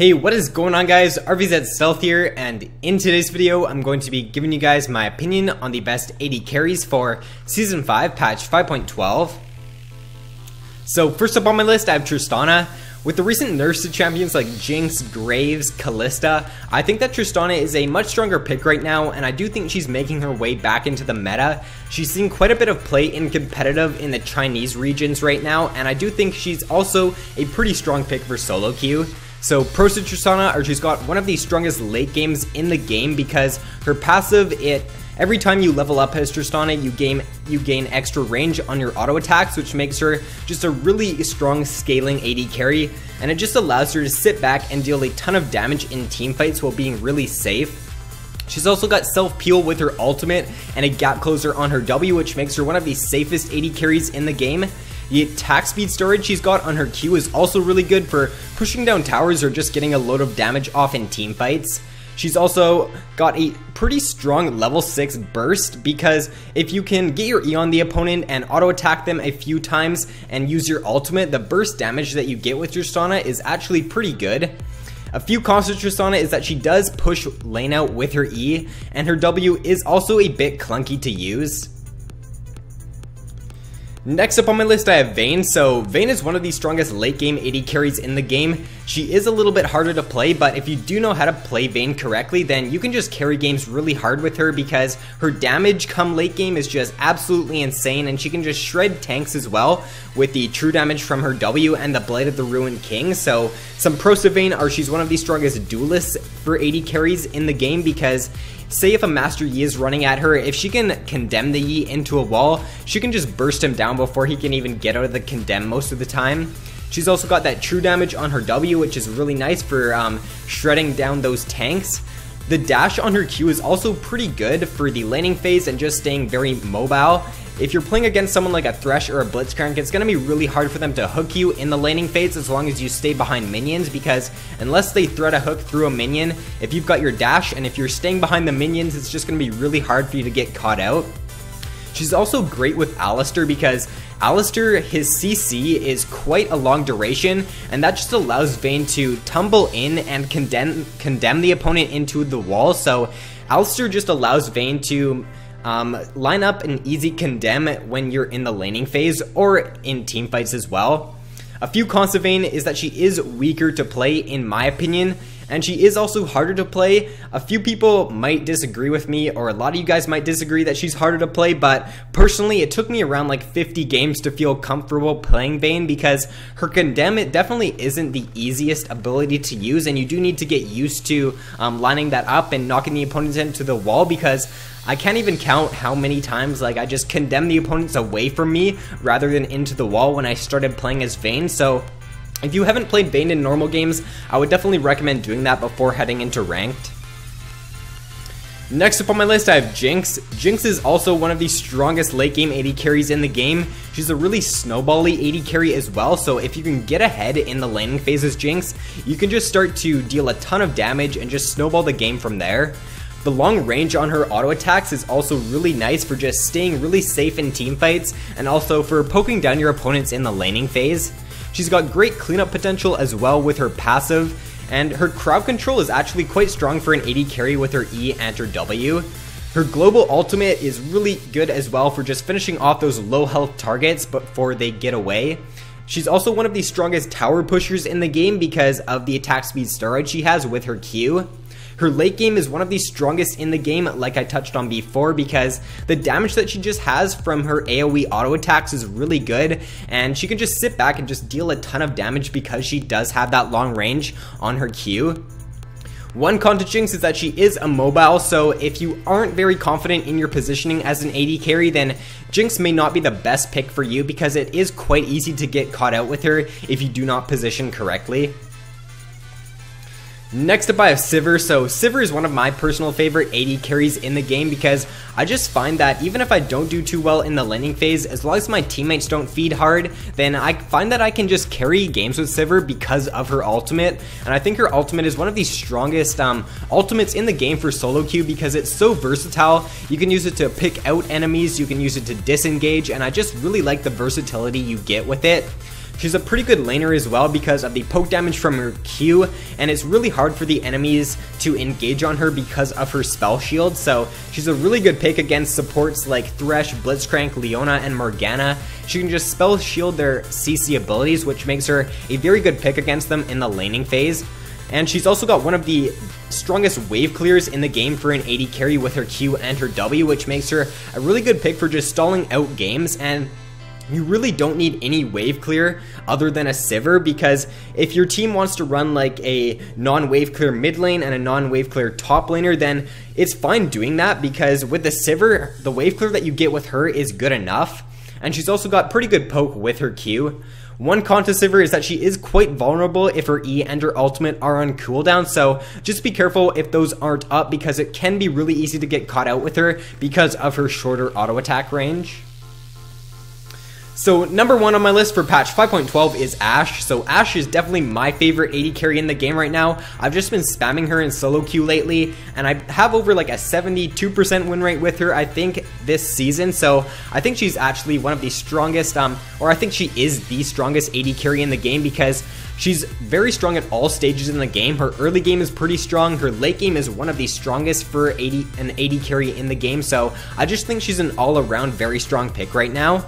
Hey, what is going on guys? RvzStealth here, and in today's video I'm going to be giving you guys my opinion on the best AD carries for Season 5 patch 5.12. So first up on my list I have Tristana. With the recent nerfs to champions like Jinx, Graves, Calista, I think that Tristana is a much stronger pick right now, and I do think she's making her way back into the meta. She's seen quite a bit of play in competitive in the Chinese regions right now, and I do think she's also a pretty strong pick for solo queue. So pros to Tristana are she's got one of the strongest late games in the game because her passive, every time you level up as Tristana, you gain extra range on your auto attacks, which makes her just a really strong scaling AD carry, and it just allows her to sit back and deal a ton of damage in team fights while being really safe. She's also got self-peel with her ultimate and a gap closer on her W, which makes her one of the safest AD carries in the game. The attack speed storage she's got on her Q is also really good for pushing down towers or just getting a load of damage off in team fights. She's also got a pretty strong level 6 burst because if you can get your E on the opponent and auto attack them a few times and use your ultimate, the burst damage that you get with Tristana is actually pretty good. A few cons to Tristana is that she does push lane out with her E, and her W is also a bit clunky to use. Next up on my list I have Vayne. So Vayne is one of the strongest late game AD carries in the game. She is a little bit harder to play, but if you do know how to play Vayne correctly, then you can just carry games really hard with her because her damage come late game is just absolutely insane, and she can just shred tanks as well with the true damage from her W and the Blade of the Ruined King. So some pros to Vayne are she's one of the strongest duelists for AD carries in the game because say if a Master Yi is running at her, if she can condemn the Yi into a wall, she can just burst him down before he can even get out of the condemn most of the time. She's also got that true damage on her W, which is really nice for shredding down those tanks. The dash on her Q is also pretty good for the laning phase and just staying very mobile. If you're playing against someone like a Thresh or a Blitzcrank, it's going to be really hard for them to hook you in the laning phase as long as you stay behind minions, because unless they thread a hook through a minion, if you've got your dash and if you're staying behind the minions, it's just going to be really hard for you to get caught out. She's also great with Alistar because Alistar, his CC is quite a long duration, and that just allows Vayne to tumble in and condemn the opponent into the wall. So Alistar just allows Vayne to line up an easy condemn when you're in the laning phase or in team fights as well. A few cons to Vayne is that she is weaker to play in my opinion, and she is also harder to play. A few people might disagree with me, or a lot of you guys might disagree that she's harder to play, but personally it took me around like 50 games to feel comfortable playing Vayne because her condemn, it definitely isn't the easiest ability to use, and you do need to get used to lining that up and knocking the opponents into the wall, because I can't even count how many times like I just condemn the opponents away from me rather than into the wall when I started playing as Vayne. So if you haven't played Vayne in normal games, I would definitely recommend doing that before heading into ranked. Next up on my list I have Jinx. Jinx is also one of the strongest late game AD carries in the game. She's a really snowbally AD carry as well, so if you can get ahead in the laning phases Jinx, you can just start to deal a ton of damage and just snowball the game from there. The long range on her auto attacks is also really nice for just staying really safe in team fights, and also for poking down your opponents in the laning phase. She's got great cleanup potential as well with her passive, and her crowd control is actually quite strong for an AD carry with her E and her W. Her global ultimate is really good as well for just finishing off those low health targets before they get away. She's also one of the strongest tower pushers in the game because of the attack speed storage she has with her Q. Her late game is one of the strongest in the game, like I touched on before, because the damage that she just has from her AoE auto attacks is really good, and she can just sit back and just deal a ton of damage because she does have that long range on her Q. One con to Jinx is that she is immobile, so if you aren't very confident in your positioning as an AD carry, then Jinx may not be the best pick for you because it is quite easy to get caught out with her if you do not position correctly. Next up I have Sivir. So Sivir is one of my personal favorite AD carries in the game because I just find that even if I don't do too well in the laning phase, as long as my teammates don't feed hard, then I find that I can just carry games with Sivir because of her ultimate. And I think her ultimate is one of the strongest ultimates in the game for solo queue because it's so versatile. You can use it to pick out enemies, you can use it to disengage, and I just really like the versatility you get with it. She's a pretty good laner as well because of the poke damage from her Q, and it's really hard for the enemies to engage on her because of her spell shield, so she's a really good pick against supports like Thresh, Blitzcrank, Leona, and Morgana. She can just spell shield their CC abilities, which makes her a very good pick against them in the laning phase. And she's also got one of the strongest wave clears in the game for an AD carry with her Q and her W, which makes her a really good pick for just stalling out games. And you really don't need any wave clear other than a Sivir, because if your team wants to run like a non-wave clear mid lane and a non-wave clear top laner, then it's fine doing that, because with the Sivir, the wave clear that you get with her is good enough. And she's also got pretty good poke with her Q. One con to Sivir is that she is quite vulnerable if her E and her ultimate are on cooldown, so just be careful if those aren't up, because it can be really easy to get caught out with her because of her shorter auto attack range. So number 1 on my list for patch 5.12 is Ashe. So Ashe is definitely my favorite AD carry in the game right now. I've just been spamming her in solo queue lately, and I have over like a 72% win rate with her, I think, this season. So I think she's actually one of the strongest, or I think she is the strongest AD carry in the game, because she's very strong at all stages in the game. Her early game is pretty strong. Her late game is one of the strongest for an AD carry in the game. So I just think she's an all-around very strong pick right now.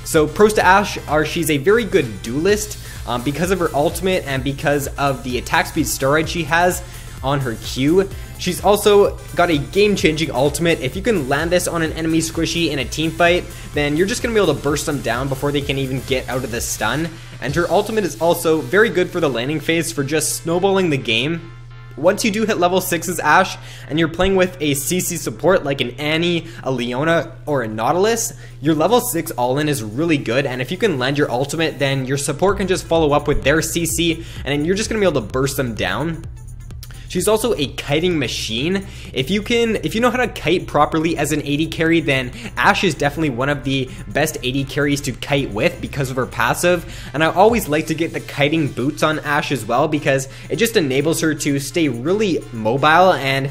So pros to Ashe are she's a very good duelist because of her ultimate and because of the attack speed steroid she has on her Q. She's also got a game-changing ultimate. If you can land this on an enemy squishy in a team fight, then you're just going to be able to burst them down before they can even get out of the stun. And her ultimate is also very good for the landing phase for just snowballing the game. Once you do hit level 6 as Ashe, and you're playing with a CC support like an Annie, a Leona, or a Nautilus, your level 6 all-in is really good, and if you can land your ultimate, then your support can just follow up with their CC, and then you're just going to be able to burst them down. She's also a kiting machine. If you know how to kite properly as an AD carry, then Ashe is definitely one of the best AD carries to kite with because of her passive. And I always like to get the kiting boots on Ashe as well, because it just enables her to stay really mobile, and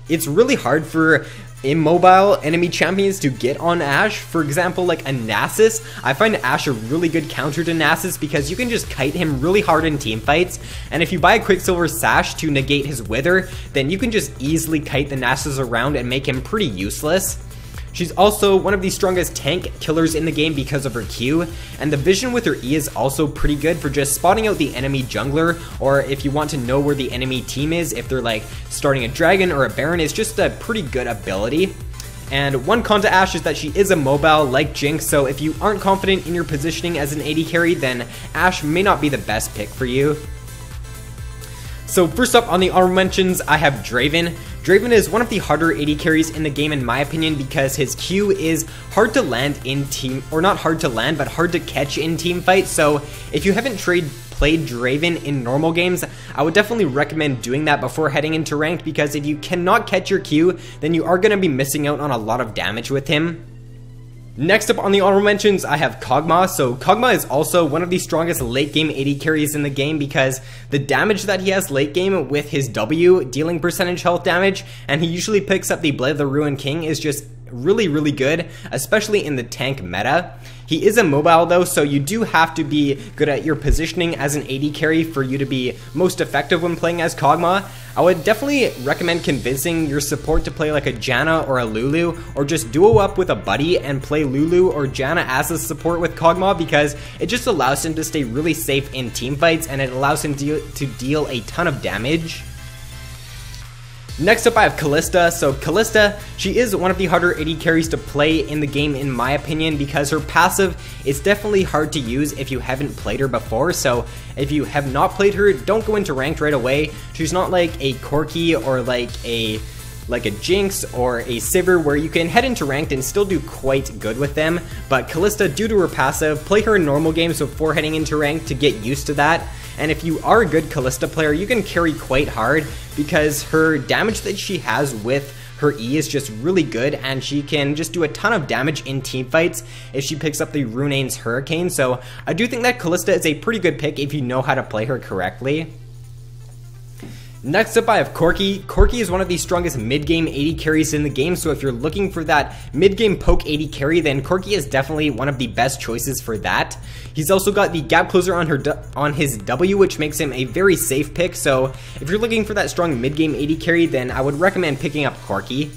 it's really hard for immobile enemy champions to get on Ashe. For example, like a Nasus, I find Ashe a really good counter to Nasus because you can just kite him really hard in team fights, and if you buy a Quicksilver Sash to negate his Wither, then you can just easily kite the Nasus around and make him pretty useless. She's also one of the strongest tank killers in the game because of her Q, and the vision with her E is also pretty good for just spotting out the enemy jungler, or if you want to know where the enemy team is, if they're like starting a dragon or a baron, is just a pretty good ability. And one con to Ashe is that she is a mobile like Jinx, so if you aren't confident in your positioning as an AD carry, then Ashe may not be the best pick for you. So first up on the honorable mentions, I have Draven. Draven is one of the harder AD carries in the game in my opinion, because his Q is hard to land in team, or not hard to land, but hard to catch in team fights. So if you haven't played Draven in normal games, I would definitely recommend doing that before heading into ranked, because if you cannot catch your Q, then you are going to be missing out on a lot of damage with him. Next up on the honorable mentions, I have Kog'maw. So Kog'maw is also one of the strongest late game AD carries in the game, because the damage that he has late game with his W, dealing percentage health damage, and he usually picks up the Blade of the Ruined King, is just really good, especially in the tank meta. He is immobile though, so you do have to be good at your positioning as an AD carry for you to be most effective when playing as Kog'maw. I would definitely recommend convincing your support to play like a Janna or a Lulu, or just duo up with a buddy and play Lulu or Janna as a support with Kog'maw, because it just allows him to stay really safe in team fights, and it allows him to deal a ton of damage. Next up, I have Calista. So Calista, she is one of the harder AD carries to play in the game in my opinion, because her passive is definitely hard to use if you haven't played her before. So if you have not played her, don't go into ranked right away. She's not like a Corki or like a Jinx or a Sivir, where you can head into ranked and still do quite good with them. But Calista, due to her passive, play her in normal games before heading into ranked to get used to that. And if you are a good Calista player, you can carry quite hard, because her damage that she has with her E is just really good, and she can just do a ton of damage in team fights if she picks up the Runaan's Hurricane. So I do think that Calista is a pretty good pick if you know how to play her correctly. Next up I have Corki. Corki is one of the strongest mid-game AD carries in the game, so if you're looking for that mid-game poke AD carry, then Corki is definitely one of the best choices for that. He's also got the gap closer on his W, which makes him a very safe pick, so if you're looking for that strong mid-game AD carry, then I would recommend picking up Corki.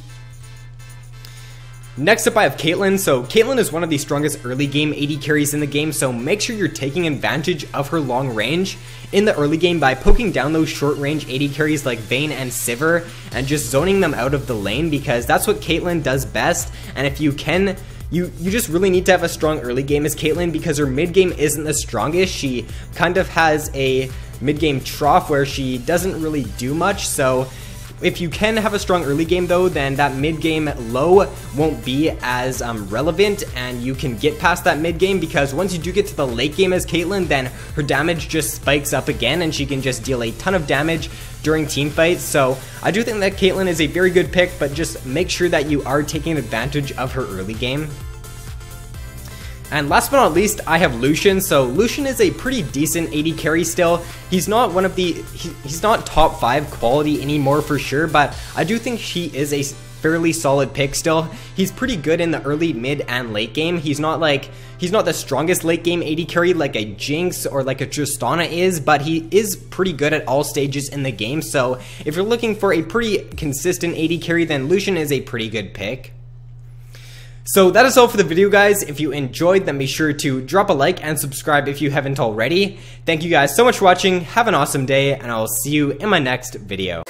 Next up I have Caitlyn. So Caitlyn is one of the strongest early game AD carries in the game, so make sure you're taking advantage of her long range in the early game by poking down those short range AD carries like Vayne and Sivir and just zoning them out of the lane, because that's what Caitlyn does best. And if you can, you just really need to have a strong early game as Caitlyn, because her mid game isn't the strongest. She kind of has a mid game trough where she doesn't really do much, so if you can have a strong early game though, then that mid game low won't be as relevant, and you can get past that mid game, because once you do get to the late game as Caitlyn, then her damage just spikes up again and she can just deal a ton of damage during team fights. So I do think that Caitlyn is a very good pick, but just make sure that you are taking advantage of her early game. And last but not least, I have Lucien. So Lucien is a pretty decent AD carry still. He's not one of the, he's not top 5 quality anymore for sure, but I do think he is a fairly solid pick still. He's pretty good in the early, mid, and late game. He's not the strongest late game AD carry like a Jinx or like a Tristana is, but he is pretty good at all stages in the game. So if you're looking for a pretty consistent AD carry, then Lucien is a pretty good pick. So that is all for the video, guys. If you enjoyed, then be sure to drop a like and subscribe if you haven't already. Thank you guys so much for watching. Have an awesome day, and I will see you in my next video.